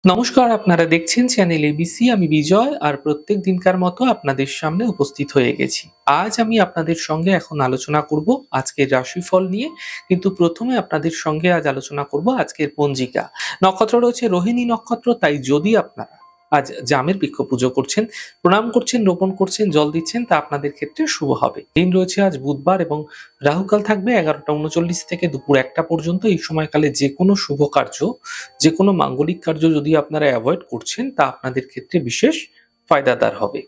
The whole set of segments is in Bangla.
নমস্কার, আপনারা দেখছেন চ্যানেল এবিসি। আমি বিজয়, আর প্রত্যেক দিনকার মতো আপনাদের সামনে উপস্থিত হয়ে গেছি। আজ আমি আপনাদের সঙ্গে এখন আলোচনা করব আজকের রাশিফল নিয়ে। কিন্তু প্রথমে আপনাদের সঙ্গে আজ আলোচনা করব আজকের পঞ্জিকা। নক্ষত্র রয়েছে রোহিণী নক্ষত্র, তাই যদি আপনারা আজ জামের বৃক্ষ পুজো করছেন, প্রণাম করছেন, রোপণ করছেন, জল দিচ্ছেন, তা আপনাদের ক্ষেত্রে শুভ হবে। দিন রয়েছে আজ বুধবার এবং রাহুকাল থাকবে 11টা 39 থেকে দুপুর 1টা পর্যন্ত। এই সময়কালে যে কোনো শুভ কার্য, যে কোনো মাঙ্গলিক কার্য যদি আপনারা অ্যাভয়েড করছেন, তা আপনাদের ক্ষেত্রে বিশেষ ফায়দাদার হবে।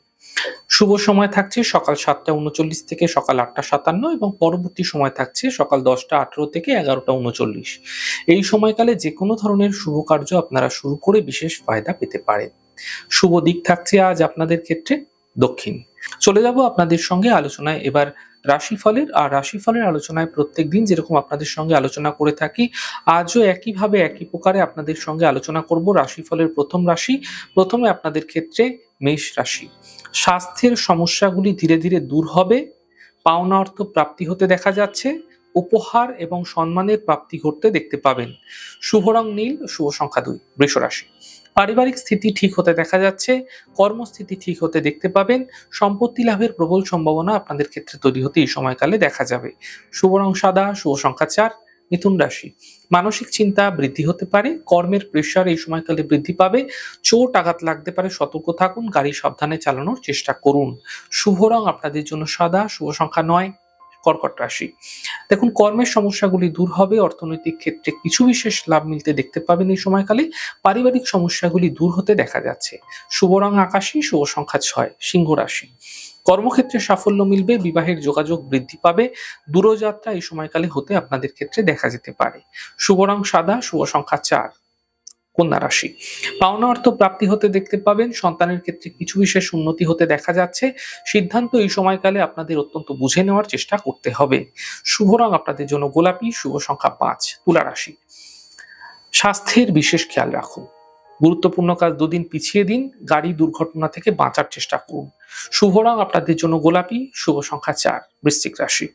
শুভ সময় থাকছে সকাল 7টা 39 থেকে সকাল 8টা 57 এবং পরবর্তী সময় থাকছে সকাল 10টা 18 থেকে 11টা 39। এই সময়কালে যে কোনো ধরনের শুভ কার্য আপনারা শুরু করে বিশেষ ফায়দা পেতে পারেন। শুভ দিক থাকছে আজ আপনাদের ক্ষেত্রে দক্ষিণ। চলে যাব আপনাদের সঙ্গে আলোচনায় এবার রাশিফলের। আর রাশিফলের আলোচনায় প্রত্যেকদিন যেরকম আপনাদের সঙ্গে আলোচনা করে থাকি, আজও একইভাবে একই প্রকারে আপনাদের সঙ্গে আলোচনা করব রাশিফলের প্রথম রাশি। প্রথমে আপনাদের ক্ষেত্রে মেষ রাশি। স্বাস্থ্যের সমস্যাগুলি ধীরে ধীরে দূর হবে। পাওনা অর্থ প্রাপ্তি হতে দেখা যাচ্ছে। উপহার এবং সম্মানের প্রাপ্তি ঘটতে দেখতে পাবেন। শুভ রং নীল, শুভ সংখ্যা 2। বৃষ রাশি। পারিবারিক স্থিতি ঠিক হতে দেখা যাচ্ছে। কর্মস্থিতি ঠিক হতে দেখতে পাবেন। সম্পত্তি লাভের প্রবল সম্ভাবনা আপনাদের ক্ষেত্রে তৈরি হতে এই সময়কালে দেখা যাবে। শুভ রং সাদা, শুভ সংখ্যা 4। মিথুন রাশি। মানসিক চিন্তা বৃদ্ধি হতে পারে। কর্মের প্রেশার এই সময়কালে বৃদ্ধি পাবে। চোট আঘাত লাগতে পারে, সতর্ক থাকুন। গাড়ি সাবধানে চালানোর চেষ্টা করুন। শুভ রং আপনাদের জন্য সাদা, শুভ সংখ্যা 9। কর্কট রাশি। দেখুন, কর্মের সমস্যাগুলি দূর হবে। অর্থনৈতিক ক্ষেত্রে কিছু বিশেষ লাভ মিলতে দেখতে পাবেন এই সময়কালে। পারিবারিক সমস্যাগুলি দূর হতে দেখা যাচ্ছে। শুভ রং আকাশী, শুভ সংখ্যা 6। সিংহ রাশি। কর্মক্ষেত্রে সাফল্য মিলবে। বিবাহের যোগাযোগ বৃদ্ধি পাবে। দূরযাত্রা এই সময়কালে হতে আপনাদের ক্ষেত্রে দেখা যেতে পারে। শুভ রং সাদা, শুভ সংখ্যা 4। কন্যা রাশি। পাওনা অর্থ প্রাপ্তি হতে দেখতে পাবেন। সন্তানের ক্ষেত্রে কিছু বিশেষ উন্নতি হতে দেখা যাচ্ছে। সিদ্ধান্ত এই সময়কালে আপনাদের অত্যন্ত বুঝে নেওয়ার চেষ্টা করতে হবে। শুভ রং আপনাদের জন্য গোলাপি, শুভ সংখ্যা 5। তুলা রাশি। স্বাস্থ্যের বিশেষ খেয়াল রাখুন। গুরুত্বপূর্ণ কাজ দুদিন পিছিয়ে দিন। গাড়ি দুর্ঘটনা থেকে বাঁচার চেষ্টা করুন। শুভ রং আপনাদের জন্য গোলাপি, শুভ সংখ্যা 4। বৃশ্চিক রাশি।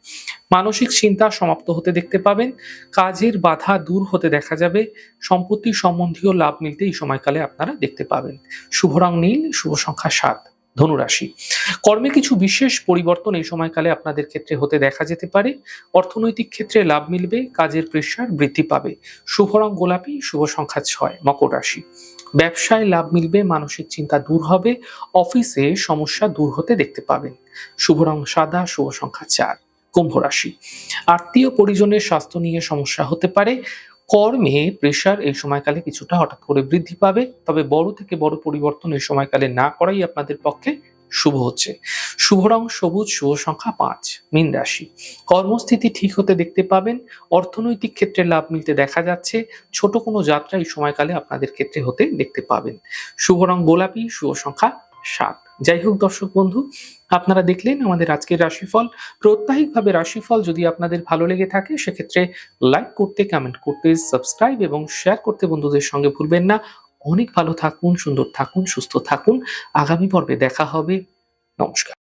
মানসিক চিন্তা সমাপ্ত হতে দেখতে পাবেন। কাজের বাধা দূর হতে দেখা যাবে। সম্পত্তি সম্বন্ধীয় লাভ মিলতে এই সময়কালে আপনারা দেখতে পাবেন। শুভ রং নীল, শুভ সংখ্যা 7। ধনুরাশি। কর্মে কিছু বিশেষ পরিবর্তন এই সময়কালে আপনাদের ক্ষেত্রে হতে দেখা যেতে পারে। অর্থনৈতিক ক্ষেত্রে লাভ মিলবে। কাজের প্রেশার বৃদ্ধি পাবে। শুভ রং গোলাপি, শুভ সংখ্যা 6। মকর রাশি। ব্যবসায় লাভ মিলবে। মানসিক চিন্তা দূর হবে। অফিসে সমস্যা দূর হতে দেখতে পাবেন। শুভ রং সাদা, শুভ সংখ্যা 4। কুম্ভ রাশি। আত্মীয় পরিজনের স্বাস্থ্য নিয়ে সমস্যা হতে পারে। কর্মে প্রেশার এই সময়কালে কিছুটা হঠাৎ করে বৃদ্ধি পাবে। তবে বড় থেকে বড় পরিবর্তন এই সময়কালে না করাই আপনাদের পক্ষে শুভ হচ্ছে। শুভ রং সবুজ, শুভ সংখ্যা 5। মীন রাশি। কর্মস্থিতি ঠিক হতে দেখতে পাবেন। অর্থনৈতিক ক্ষেত্রে লাভ মিলতে দেখা যাচ্ছে। ছোট কোনো যাত্রা এই সময়কালে আপনাদের ক্ষেত্রে হতে দেখতে পাবেন। শুভ রং গোলাপি, শুভ সংখ্যা 7। যাই হোক দর্শক বন্ধু, আপনারা দেখলেন আমাদের আজকের রাশিফল। প্রত্যাহিকভাবে রাশিফল যদি আপনাদের ভালো লেগে থাকে, সেক্ষেত্রে লাইক করতে, কমেন্ট করতে, সাবস্ক্রাইব এবং শেয়ার করতে বন্ধুদের সঙ্গে ভুলবেন না। অনেক ভালো থাকুন, সুন্দর থাকুন, সুস্থ থাকুন। আগামী পর্বে দেখা হবে। নমস্কার।